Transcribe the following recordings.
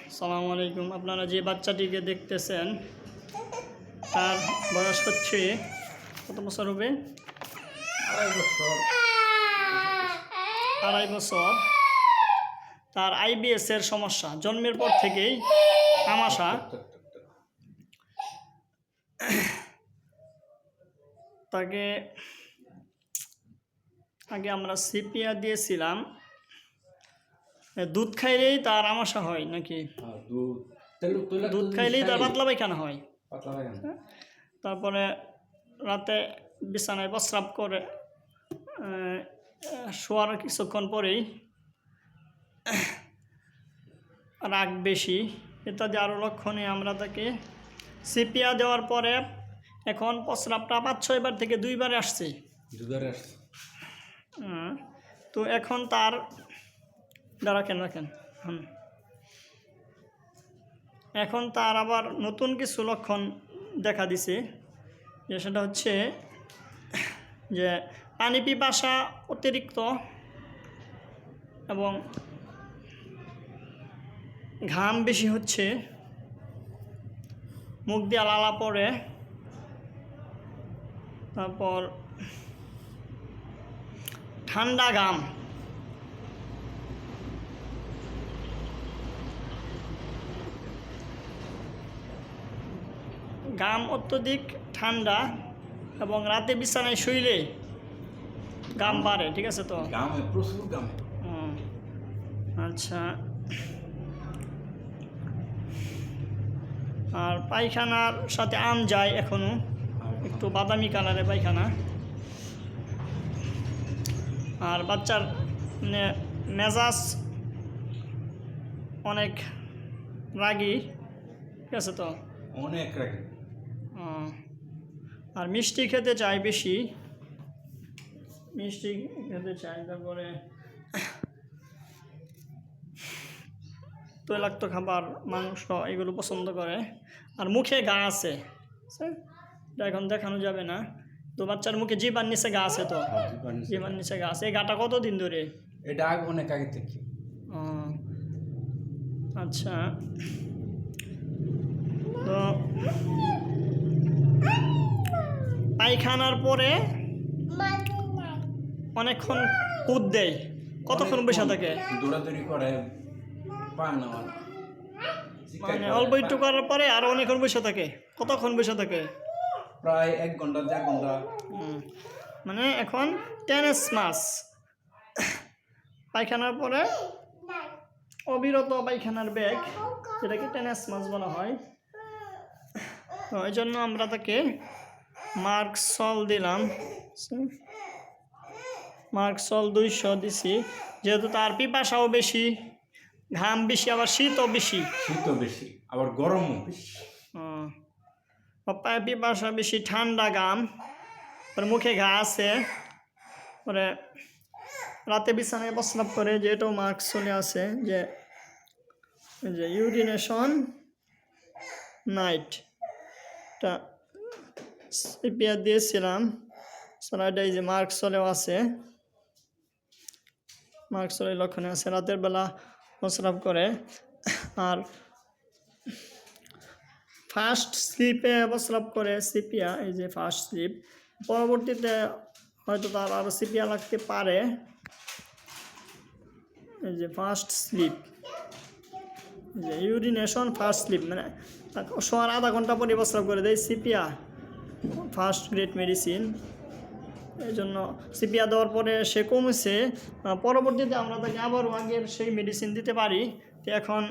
আসসালামু আলাইকুম। আপনারা যে বাচ্চাটিকে দেখতেছেন তার বয়স হচ্ছে কত বছর হবে? 2.5 বছর। তার IBS এর সমস্যা জন্মের পর থেকেই আমাশা। তাকে আগে আমরা সিপিয়া দিয়েছিলাম। দুধ খাইলেই তার আমাশা হয় নাকি? দুধ খাইলেই তার পাতলা পায়খানা হয়। তারপরে রাতে বিছানায় প্রস্রাব করে, শোয়ার কিছুক্ষণ পরেই রাগ বেশি ইত্যাদি আরও লক্ষণে আমরা তাকে সিপিয়া দেওয়ার পরে এখন প্রস্রাবটা 5-6 বার থেকে 2 বারে আসছে। তো এখন তার রাখেন এখন তার আবার নতুন কিছু লক্ষণ দেখা দিছে, যে সেটা হচ্ছে যে পানি পিপাসা অতিরিক্ত এবং ঘাম বেশি হচ্ছে, মুখ দিয়ে লালা পড়ে, তারপর ঠান্ডা ঘাম অত্যধিক ঠান্ডা এবং রাতে বিছানায় শুইলে ঘাম বাড়ে। ঠিক আছে তো? প্রচুর ঘাম। আচ্ছা। আর পায়খানার সাথে আম যায়, এখনো একটু বাদামি কালারের পায়খানা। আর বাচ্চার মেজাজ অনেক রাগী। ঠিক আছে তো? অনেক রাগী। আর মিষ্টি খেতে চায় বেশি, মিষ্টি খেতে চায়। তারপরে তৈলাক্ত খাবার, মাংস এগুলো পছন্দ করে। আর মুখে ঘা আছে, এটা এখন দেখানো যাবে না। তো বাচ্চার মুখে জিহ্বার নিচে ঘা আছে। তো জিহ্বার নিচে ঘা আছে। এই ঘাটা কতদিন ধরে? এটা অনেক আগে থেকে। আচ্ছা। তো পায়খানার পরে অনেকক্ষণ কুদ দেয়। কতক্ষণ বসে থাকে? দৌড়াদৌড়ি করে, মানে অল্প একটু করার পরে আর অনেকক্ষণ বসে থাকে। কতক্ষণ বসে থাকে? প্রায় 1 ঘন্টা 4 ঘন্টা। মানে এখন টেনিস মাস পায়খানার পরে অবিরত পায়খানার বেগ, যেটাকে টেনিস মাস বলা হয়। তো এই জন্য আমরা তাকে মার্কসল দিলাম। মার্কসল 200 দিছি, যেহেতু তার পিপাসাও বেশি, ঘাম বেশি, আবার শীতও বেশি, আবার গরমও বেশি। পায়ে পিপাসা বেশি, ঠান্ডা ঘাম, পরে মুখে ঘা আছে, পরে রাতে বিছানায় প্রস্রাব করে, যেটাও মার্কস চলে আছে, যে ইউরিনেশন নাইট, এটা সিপিআর দিয়েছিলাম। এটা এই যে মার্কস চলেও আছে, মার্কস চলে লক্ষণে আছে। রাতের বেলা প্রস্রাব করে। আর ফার্স্ট স্লিপে প্রস্রাব করে সিপিয়া, এই যে ফার্স্ট স্লিপ। পরবর্তীতে হয়তো তার আরও সিপিয়া লাগতে পারে। এই যে ফার্স্ট স্লিপ, যে ইউরিনেশন ফার্স্ট স্লিপ, মানে শোয়ার আধা ঘন্টা পরে প্রস্রাব করে দেয় সিপিয়া, ফার্স্ট গ্রেড মেডিসিন। এই জন্য সিপিয়া দেওয়ার পরে সে কমেছে। পরবর্তীতে আমরা তাকে আবারও আগের সেই মেডিসিন দিতে পারি। তো এখন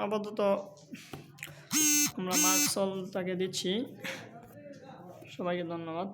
আপাতত আমরা মার্কসল তাকে দিচ্ছি। সবাইকে ধন্যবাদ।